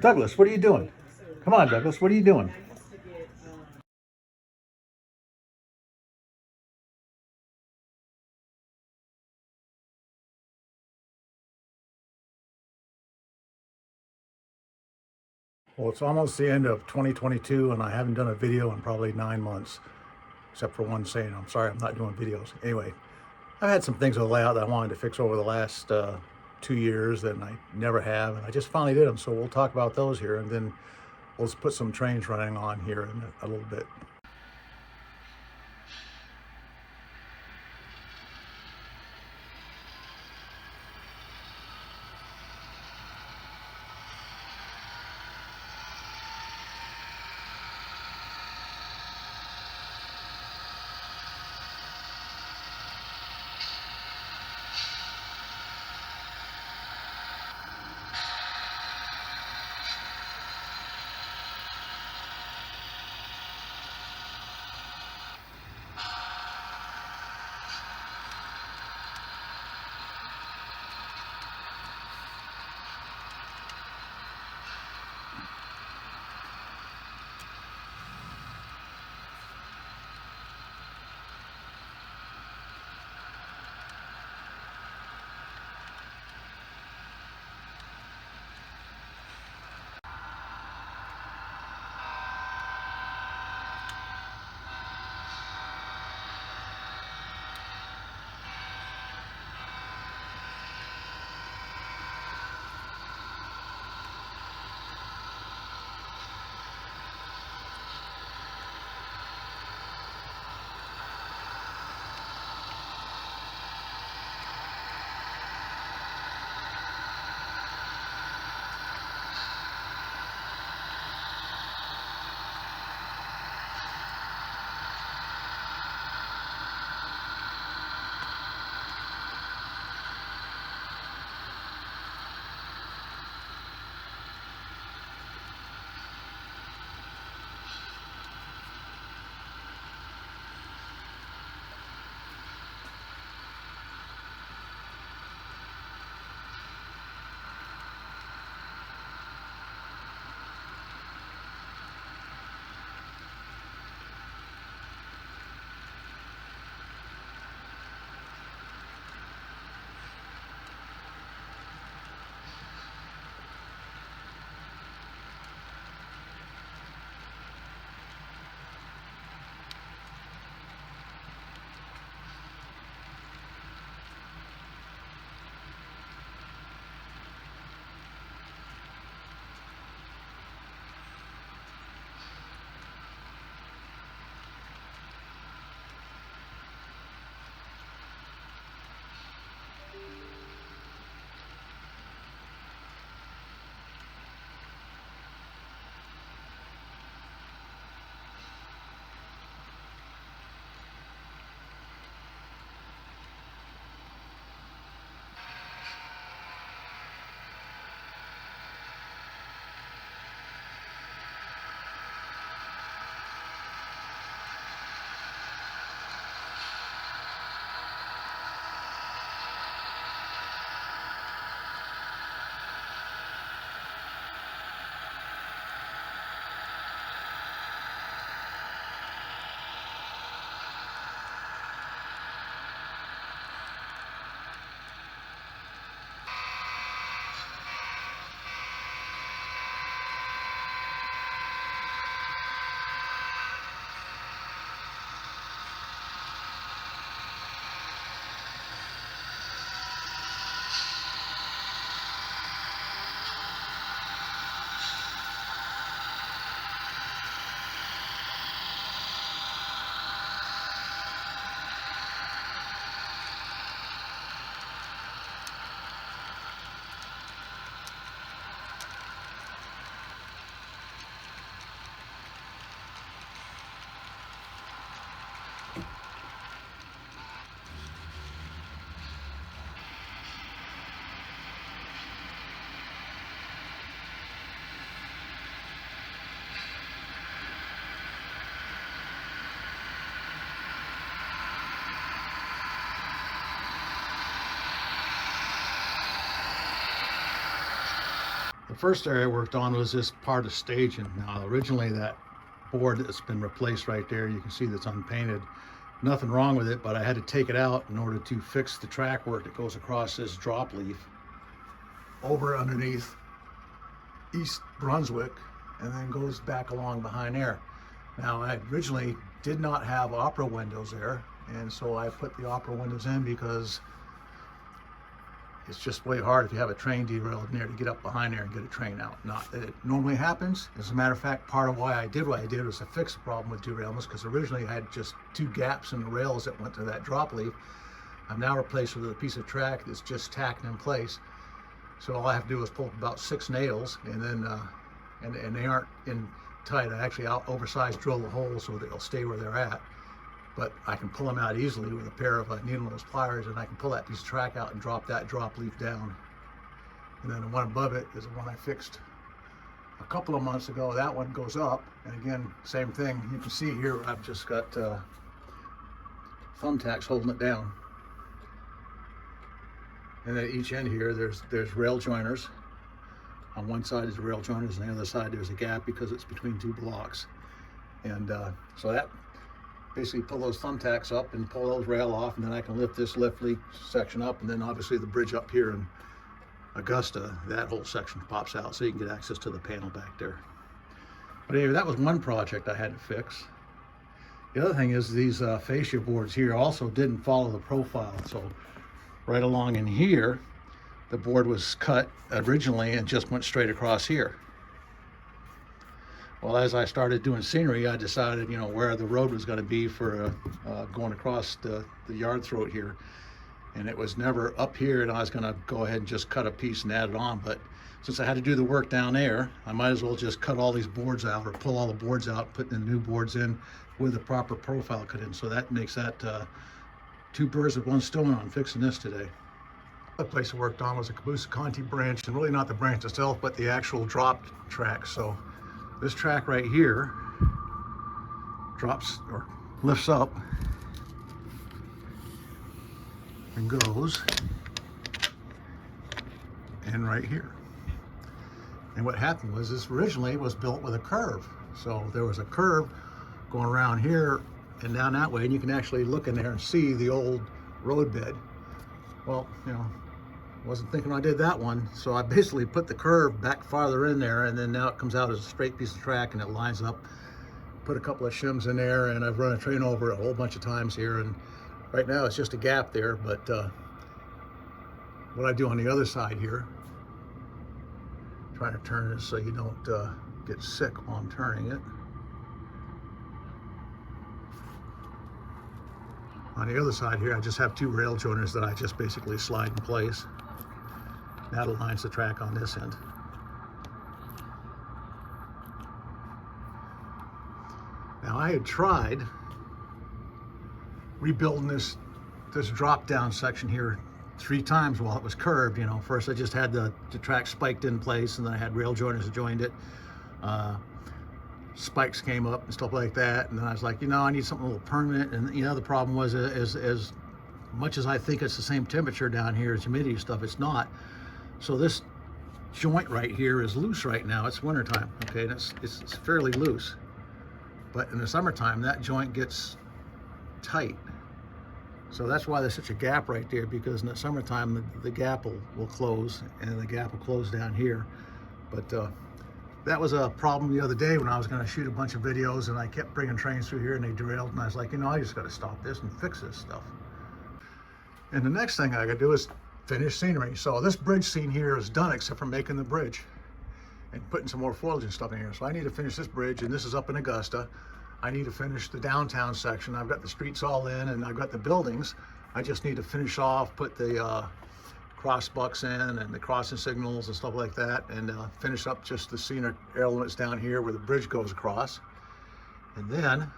Douglas, what are you doing? Come on, Douglas, what are you doing? Well, it's almost the end of 2022, and I haven't done a video in probably 9 months, except for one saying, I'm sorry, I'm not doing videos. Anyway, I've had some things with the layout that I wanted to fix over the last 2 years that I never have, and I just finally did them. So we'll talk about those here, and then we'll put some trains running on here in a little bit. The first area I worked on was this part of staging. Now, originally that board that's been replaced right there, you can see that's unpainted. Nothing wrong with it, but I had to take it out in order to fix the track work that goes across this drop leaf over underneath East Brunswick and then goes back along behind there. Now, I originally did not have opera windows there, and so I put the opera windows in because it's just way hard if you have a train derailed in there to get up behind there and get a train out. Not that it normally happens. As a matter of fact, part of why I did what I did was to fix the problem with derailments, because originally I had just 2 gaps in the rails that went to that drop leaf. I've now replaced with a piece of track that's just tacked in place. So all I have to do is pull about 6 nails, and then and they aren't in tight. I actually oversized drill the holes so that they'll stay where they're at. But I can pull them out easily with a pair of needle nose pliers, and I can pull that piece of track out and drop that drop leaf down. And then the one above it is the one I fixed a couple of months ago. That one goes up, and again, same thing. You can see here I've just got thumbtacks holding it down. And at each end here, there's rail joiners. On one side is rail joiners, and the other side there's a gap because it's between 2 blocks. And so that basically pull those thumbtacks up and pull those rail off, and then I can lift this lift leak section up, and then obviously the bridge up here in Augusta, that whole section pops out so you can get access to the panel back there. But anyway, that was one project I had to fix. The other thing is these fascia boards here also didn't follow the profile. So right along in here, the board was cut originally and just went straight across here. Well, as I started doing scenery, I decided, you know, where the road was going to be for going across the yard throat here. And it was never up here, and I was going to go ahead and just cut a piece and add it on. But since I had to do the work down there, I might as well just cut all these boards out, or pull all the boards out, put the new boards in with the proper profile cut in. So that makes that 2 birds with 1 stone on fixing this today. The place I worked on was a Caboose Conti branch, and really not the branch itself, but the actual drop track. So this track right here drops or lifts up and goes in right here. And what happened was this originally was built with a curve. So there was a curve going around here and down that way, and you can actually look in there and see the old road bed. Well, you know, wasn't thinking I did that one, so I basically put the curve back farther in there, and then now it comes out as a straight piece of track, and it lines up. Put a couple of shims in there, and I've run a train over it a whole bunch of times here, and right now it's just a gap there. But what I do on the other side here, trying to turn this so you don't get sick while I'm turning it. On the other side here, I just have 2 rail joiners that I just basically slide in place. That aligns the track on this end. Now, I had tried rebuilding this drop down section here 3 times while it was curved. You know, first I just had the track spiked in place, and then I had rail joiners that joined it. Spikes came up and stuff like that, and then I was like, you know, I need something a little permanent. And you know, the problem was, as much as I think it's the same temperature down here as humidity stuff, it's not. So this joint right here is loose right now. It's wintertime, okay, and it's fairly loose. But in the summertime, that joint gets tight. So that's why there's such a gap right there, because in the summertime, the gap will close, and the gap will close down here. But that was a problem the other day when I was going to shoot a bunch of videos, and I kept bringing trains through here, and they derailed, and I was like, you know, I just got to stop this and fix this stuff. And the next thing I got to do is finish scenery. So this bridge scene here is done, except for making the bridge and putting some more foliage and stuff in here. So I need to finish this bridge, and this is up in Augusta. I need to finish the downtown section. I've got the streets all in, and I've got the buildings. I just need to finish off, put the cross bucks in and the crossing signals and stuff like that, and finish up just the scenic elements down here where the bridge goes across. And then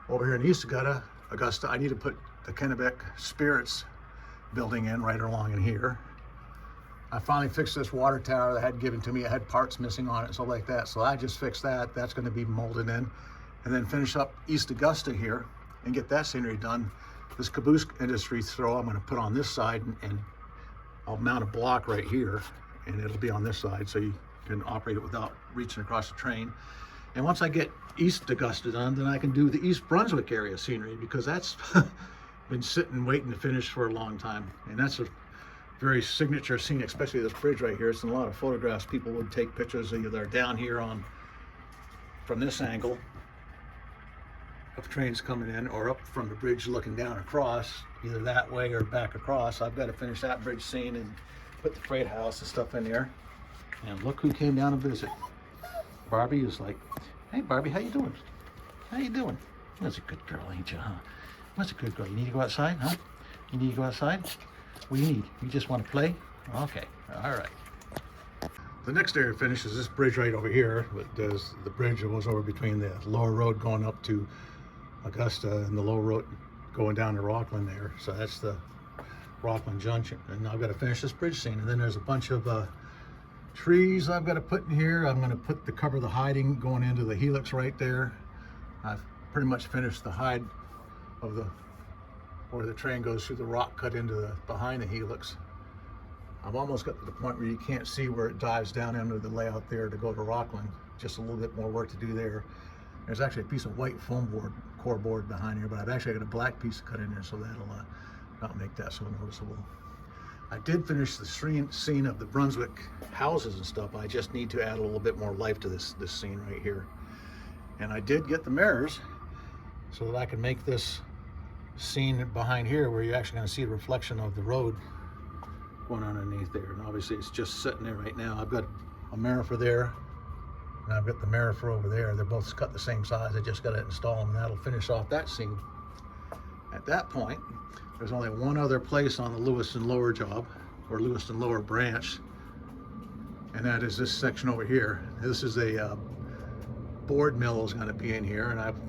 over here in East Augusta, I need to put the Kennebec Spirits building in right along in here. I finally fixed this water tower that had given to me. I had parts missing on it and stuff like that. So I just fixed that. That's going to be molded in. And then finish up East Augusta here and get that scenery done. This Caboose Industry throw I'm going to put on this side, and I'll mount a block right here. and it'll be on this side, so you can operate it without reaching across the train. And once I get East Augusta done, then I can do the East Brunswick area scenery, because that's been sitting waiting to finish for a long time. And that's a very signature scene, especially this bridge right here. It's in a lot of photographs. People would take pictures either down here on from this angle of trains coming in, or up from the bridge looking down across, either that way or back across. I've got to finish that bridge scene and put the freight house and stuff in there. And look who came down to visit. Barbie is like, hey Barbie, how you doing? How you doing? That's a good girl, ain't you, huh? That's a good girl. You need to go outside, huh? You need to go outside? What do you need? You just want to play? Okay, all right. The next area finish is this bridge right over here. There's the bridge that goes over between the lower road going up to Augusta and the lower road going down to Rockland there. So that's the Rockland Junction. And I've got to finish this bridge scene. And then there's a bunch of trees I've got to put in here. I'm going to put the cover the hiding going into the helix right there. I've pretty much finished the hide of the where the train goes through the rock cut into the behind the helix. I've almost got to the point where you can't see where it dives down into the layout there to go to Rockland. Just a little bit more work to do there. There's actually a piece of white foam board, core board behind here, but I've actually got a black piece cut in there, so that'll not make that so noticeable. I did finish the scene of the Brunswick houses and stuff. I just need to add a little bit more life to this scene right here. And I did get the mirrors so that I can make this scene behind here where you're actually going to see a reflection of the road going underneath there. And obviously it's just sitting there right now. I've got a mirror for there, and I've got the mirror for over there. They're both cut the same size. I just got to install them, and that'll finish off that scene. At that point, there's only one other place on the Lewiston Lower job, or Lewiston Lower branch, and that is this section over here. This is a board mill is going to be in here, and I've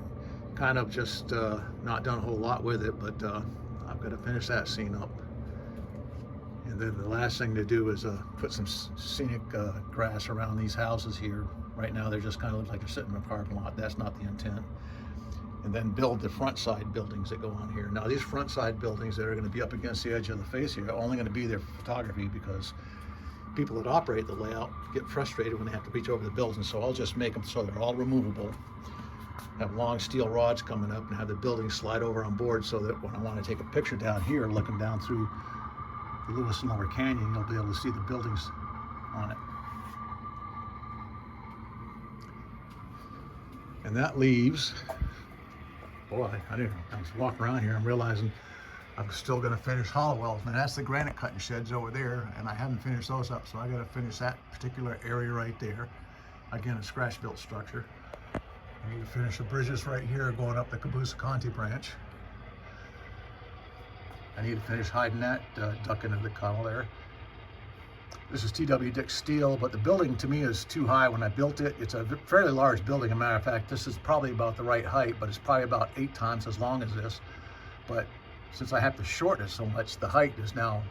kind of just not done a whole lot with it, but I've got to finish that scene up. And then the last thing to do is put some scenic grass around these houses here. Right now they just kind of look like they're sitting in a parking lot. That's not the intent. And then build the front side buildings that go on here. Now these front side buildings that are going to be up against the edge of the face here are only going to be there for photography, because people that operate the layout get frustrated when they have to reach over the buildings. So I'll just make them so they're all removable. Have long steel rods coming up and have the building slide over on board, so that when I want to take a picture down here looking down through the Lewiston Lower Canyon, you'll be able to see the buildings on it. And that leaves, boy, I was walking around here, I'm realizing I'm still going to finish Hollowell. And that's the granite cutting sheds over there, and I haven't finished those up, so I got to finish that particular area right there. Again, a scratch built structure. I need to finish the bridges right here going up the Caboose Conti branch. I need to finish hiding that duck into the tunnel there. This is T.W. Dick steel, but the building to me is too high when I built it. It's a fairly large building. As a matter of fact, this is probably about the right height, but it's probably about 8 times as long as this. But since I have to shorten it so much, the height is now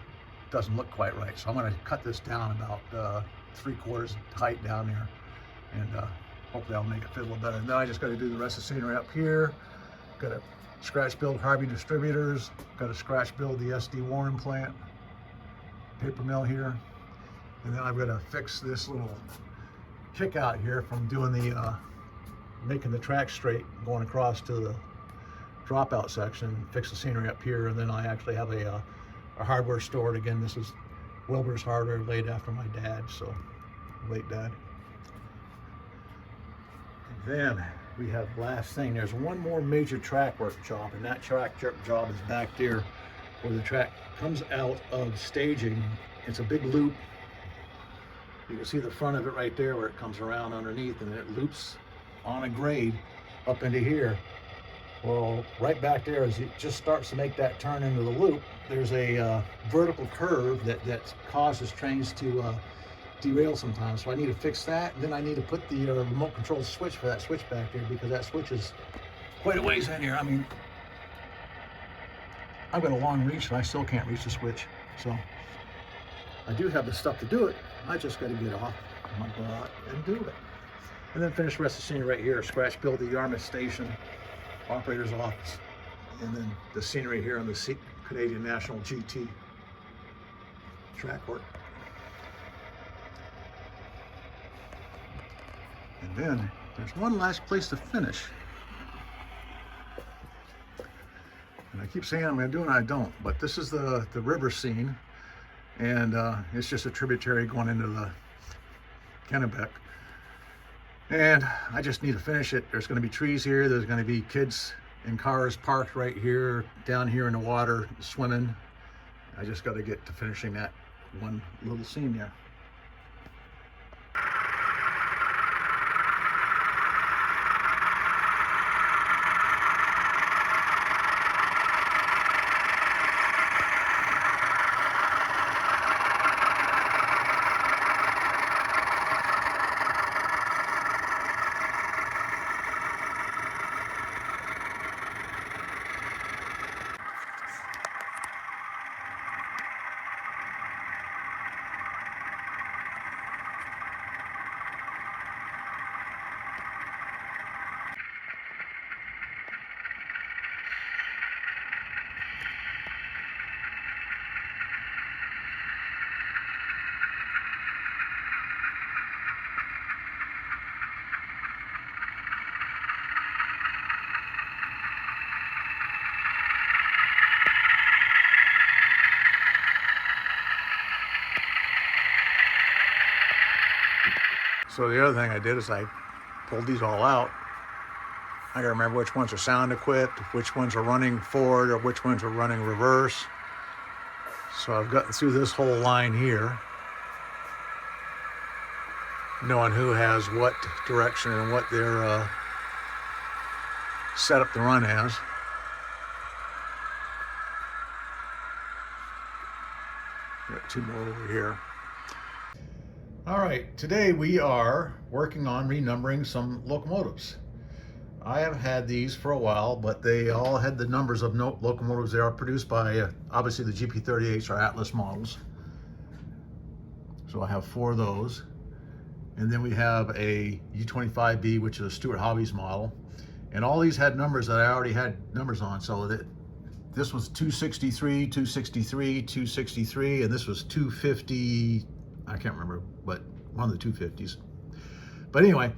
doesn't look quite right. So I'm going to cut this down about 3/4 height down there, and hopefully I'll make it fit a little better. And then I just got to do the rest of the scenery up here. Got to scratch build Harvey Distributors. Got to scratch build the SD Warren plant, paper mill here. And then I've got to fix this little kick out here from doing the, making the track straight, going across to the dropout section, fix the scenery up here. And then I actually have a hardware store. And again, this is Wilbur's Hardware, laid after my dad, so late dad. And then we have last thing, there's one more major track work job, and that track work job is back there where the track comes out of staging. It's a big loop. You can see the front of it right there where it comes around underneath, and it loops on a grade up into here. Well, right back there, as it just starts to make that turn into the loop, there's a vertical curve that causes trains to derail sometimes. So I need to fix that, and then I need to put the remote control switch for that switch back there, because that switch is quite a ways in here. I mean, I've got a long reach and I still can't reach the switch. So I do have the stuff to do it. I just got to get off my butt and do it. And then finish the rest of the scenery right here. Scratch build the Yarmouth Station, operator's office, and then the scenery here on the Canadian National GT track work. Then there's one last place to finish. And I keep saying I'm going to do it and I don't, but this is the river scene, and it's just a tributary going into the Kennebec. And I just need to finish it. There's going to be trees here. There's going to be kids in cars parked right here, down here in the water, swimming. I just got to get to finishing that one little scene there. So the other thing I did is I pulled these all out. I gotta remember which ones are sound equipped, which ones are running forward, or which ones are running reverse. So I've gotten through this whole line here, knowing who has what direction and what they're set up to run as. Got two more over here. All right, today we are working on renumbering some locomotives. I have had these for a while, but they all had the numbers of locomotives. They are produced by, obviously the GP38s are Atlas models. So I have 4 of those. And then we have a U25B, which is a Stewart Hobbies model. And all these had numbers that I already had numbers on. So that this was 263, 263, 263, and this was 250, I can't remember, but one of the 250s. But anyway,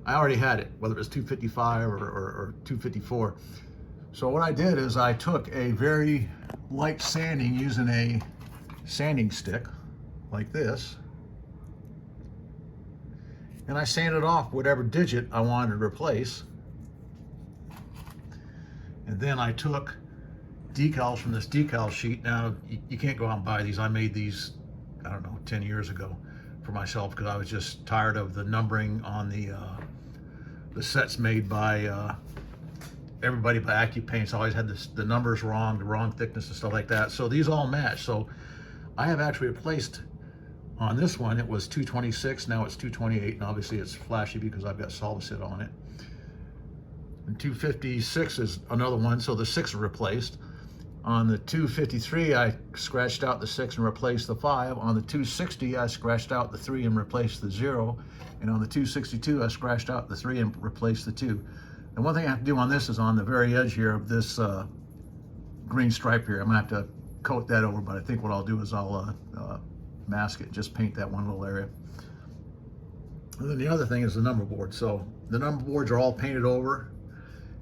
I already had it, whether it was 255 or 254. So what I did is I took a very light sanding using a sanding stick like this, and I sanded off whatever digit I wanted to replace. And then I took decals from this decal sheet. Now, you can't go out and buy these. I made these, I don't know, 10 years ago for myself because I was just tired of the numbering on the sets made by everybody by AccuPaints. Always had the numbers wrong, the wrong thickness and stuff like that. So these all match. So I have actually replaced, on this one, it was 226, now it's 228, and obviously it's flashy because I've got Solvasit on it. And 256 is another one, so the 6 are replaced. On the 253, I scratched out the 6 and replaced the 5. On the 260, I scratched out the 3 and replaced the 0. And on the 262, I scratched out the 3 and replaced the 2. And one thing I have to do on this is on the very edge here of this green stripe here, I'm gonna have to coat that over, but I think what I'll do is I'll mask it, just paint that one little area. And then the other thing is the number board. So the number boards are all painted over,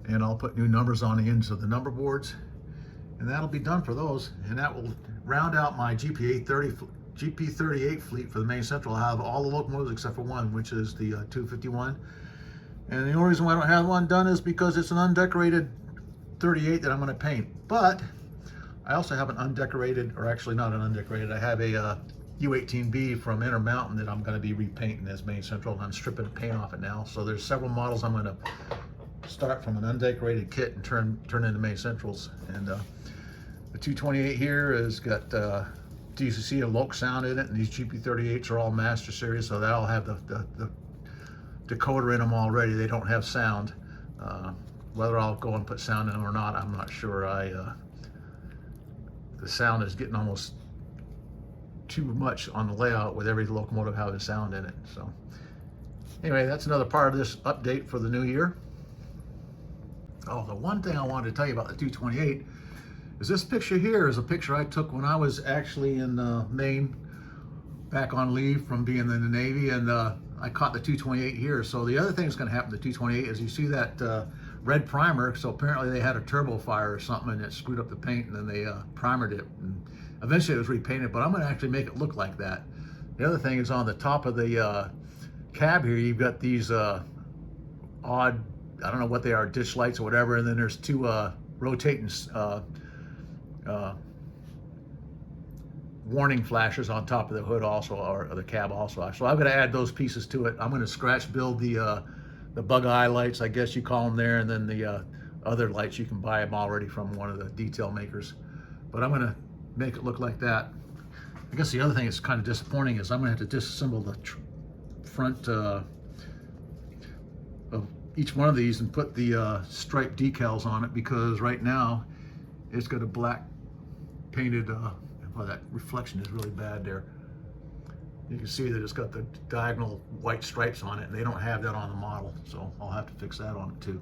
and I'll put new numbers on the ends of the number boards. And that'll be done for those, and that will round out my GP38 fleet for the Maine Central. I'll have all the locomotives except for one, which is the 251. And the only reason why I don't have one done is because it's an undecorated 38 that I'm going to paint. But I also have an undecorated, or actually not an undecorated, I have a U18B from Intermountain that I'm going to be repainting as Maine Central, and I'm stripping the paint off it now. So there's several models I'm going to start from an undecorated kit and turn into Maine Centrals. And the 228 here has got DCC and Loc sound in it, and these GP38s are all Master Series, so that'll have the decoder in them already. They don't have sound. Whether I'll go and put sound in them or not, I'm not sure. The sound is getting almost too much on the layout with every locomotive having sound in it. So anyway, that's another part of this update for the new year. Oh, the one thing I wanted to tell you about the 228 is this picture here is a picture I took when I was actually in Maine, back on leave from being in the Navy, and I I caught the 228 here. So the other thing that's going to happen to the 228 is you see that red primer. So apparently they had a turbo fire or something and it screwed up the paint, and then they primered it. And eventually it was repainted, but I'm going to actually make it look like that. The other thing is on the top of the cab here, you've got these odd, I don't know what they are, ditch lights or whatever, and then there's two rotating warning flashes on top of the hood also, or the cab also. So I'm going to add those pieces to it. I'm going to scratch build the bug eye lights, I guess you call them there, and then the other lights, you can buy them already from one of the detail makers. But I'm going to make it look like that. I guess the other thing that's kind of disappointing is I'm going to have to disassemble the front of each one of these and put the stripe decals on it, because right now it's got a black painted, well, that reflection is really bad there. You can see that it's got the diagonal white stripes on it, and they don't have that on the model, so I'll have to fix that on it too.